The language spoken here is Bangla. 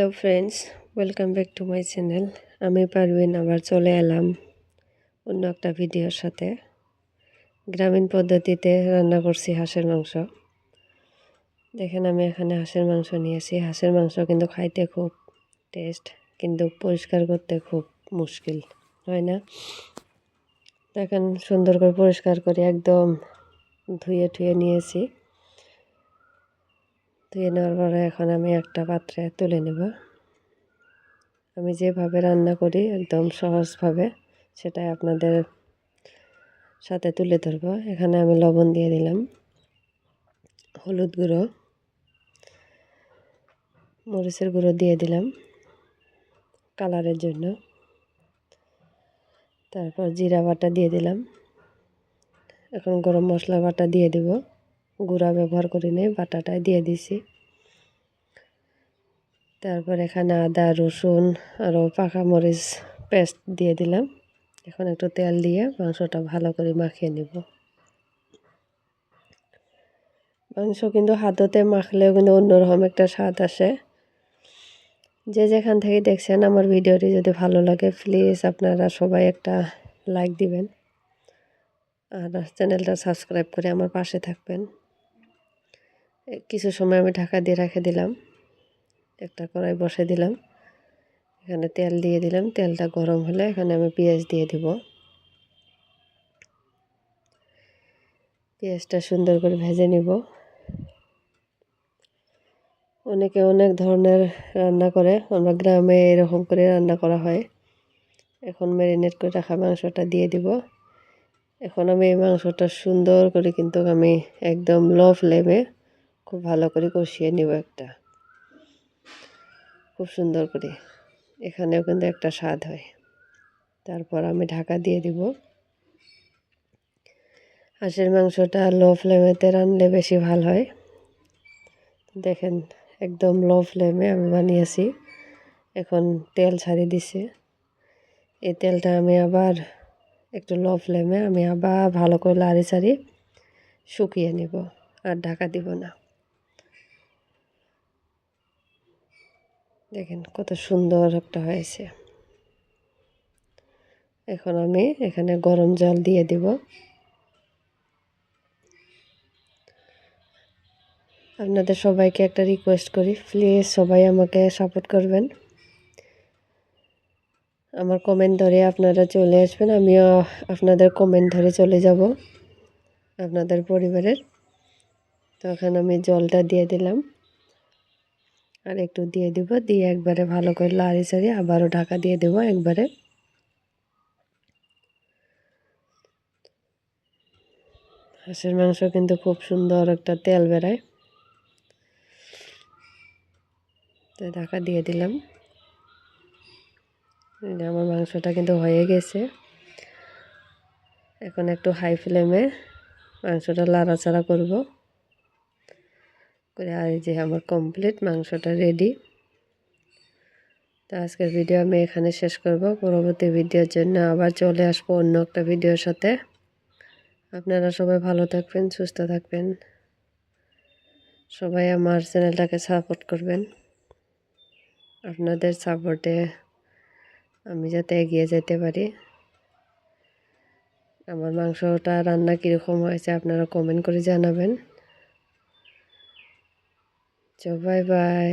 Hello friends, welcome back to my channel. আমি পারভিন আবার চলে এলাম অন্য একটা ভিডিওর সাথে। গ্রামীণ পদ্ধতিতে রান্না করছি হাঁসের মাংস। দেখেন আমি এখানে হাঁসের মাংস নিয়েছি। হাঁসের মাংস কিন্তু খাইতে খুব টেস্ট, কিন্তু পরিষ্কার করতে খুব মুশকিল, হয় না? দেখেন সুন্দর করে পরিষ্কার করে একদম ধুয়ে ঠুয়ে নিয়েছি। ধুয়ে নেওয়ার পরে এখন আমি একটা পাত্রে তুলে নেব। আমি যেভাবে রান্না করি একদম সহজভাবে সেটাই আপনাদের সাথে তুলে ধরব। এখানে আমি লবণ দিয়ে দিলাম, হলুদ গুঁড়ো, মরিচের গুঁড়ো দিয়ে দিলাম কালারের জন্য, তারপর জিরা বাটা দিয়ে দিলাম। এখন গরম মশলা বাটা দিয়ে দিব, গুঁড়া ব্যবহার করি নাই, বাটাটাই দিয়ে দিছি। তারপর এখানে আদা রসুন আরও পাকা মরিচ পেস্ট দিয়ে দিলাম। এখন একটু তেল দিয়ে মাংসটা ভালো করে মাখিয়ে নেব। মাংস কিন্তু হাততে মাখলেও কিন্তু অন্যরকম একটা স্বাদ আসে। যে যেখান থেকে দেখছেন আমার ভিডিওটি যদি ভালো লাগে প্লিজ আপনারা সবাই একটা লাইক দিবেন আর চ্যানেলটা সাবস্ক্রাইব করে আমার পাশে থাকবেন। কিছু সময় আমি ঢাকা দিয়ে রেখে দিলাম। একটা কড়াই বসে দিলাম, এখানে তেল দিয়ে দিলাম। তেলটা গরম হলে এখানে আমি পেঁয়াজ দিয়ে দিব। পেঁয়াজটা সুন্দর করে ভেজে নিব। অনেকে অনেক ধরনের রান্না করে, আমরা গ্রামে এরকম করে রান্না করা হয়। এখন ম্যারিনেট করে রাখা মাংসটা দিয়ে দিব। এখন আমি এই মাংসটা সুন্দর করে কিন্তু আমি একদম লো ফ্লেমে খুব ভালো করে কষিয়ে নিব খুব সুন্দর করে। এখানেও কিন্তু একটা স্বাদ হয়। তারপর আমি ঢাকা দিয়ে দিব। হাঁসের মাংসটা লো ফ্লেমেতে রান্নলে বেশি ভালো হয়। দেখেন একদম লো ফ্লেমে আমি বানিয়েছি। এখন তেল ছাড়িয়ে দিছে। এই তেলটা আমি আবার একটু লো ফ্লেমে আমি আবার ভালো করে লাড়ি চাড়ি শুকিয়ে নেব, আর ঢাকা দিব না। দেখেন কত সুন্দর একটা হয়েছে। এখন আমি এখানে গরম জল দিয়ে দিব। আপনাদের সবাইকে একটা রিকোয়েস্ট করি, প্লিজ সবাই আমাকে সাপোর্ট করবেন। আমার কমেন্ট ধরে আপনারা চলে আসবেন, আমিও আপনাদের কমেন্ট ধরে চলে যাব আপনাদের পরিবারের। তখন আমি জলটা দিয়ে দিলাম, আর একটু দিয়ে দিব, দিয়ে একবারে ভালো করে লাড়ি চাড়ি আবারও ঢাকা দিয়ে দেব একবারে। হাঁসের মাংস কিন্তু খুব সুন্দর একটা তেল বেরায়। তো ঢাকা দিয়ে দিলাম। আমার মাংসটা কিন্তু হয়ে গেছে। এখন একটু হাই ফ্লেমে মাংসটা লাড়াচাড়া করব করে, আর এই যে আমার কমপ্লিট মাংসটা রেডি। তো আজকের ভিডিও আমি এখানে শেষ করব। পরবর্তী ভিডিওর জন্য আবার চলে আসবো অন্য একটা ভিডিওর সাথে। আপনারা সবাই ভালো থাকবেন, সুস্থ থাকবেন। সবাই আমার চ্যানেলটাকে সাপোর্ট করবেন। আপনাদের সাপোর্টে আমি যাতে এগিয়ে যেতে পারি। আমার মাংসটা রান্না কীরকম হয়েছে আপনারা কমেন্ট করে জানাবেন। Bye bye.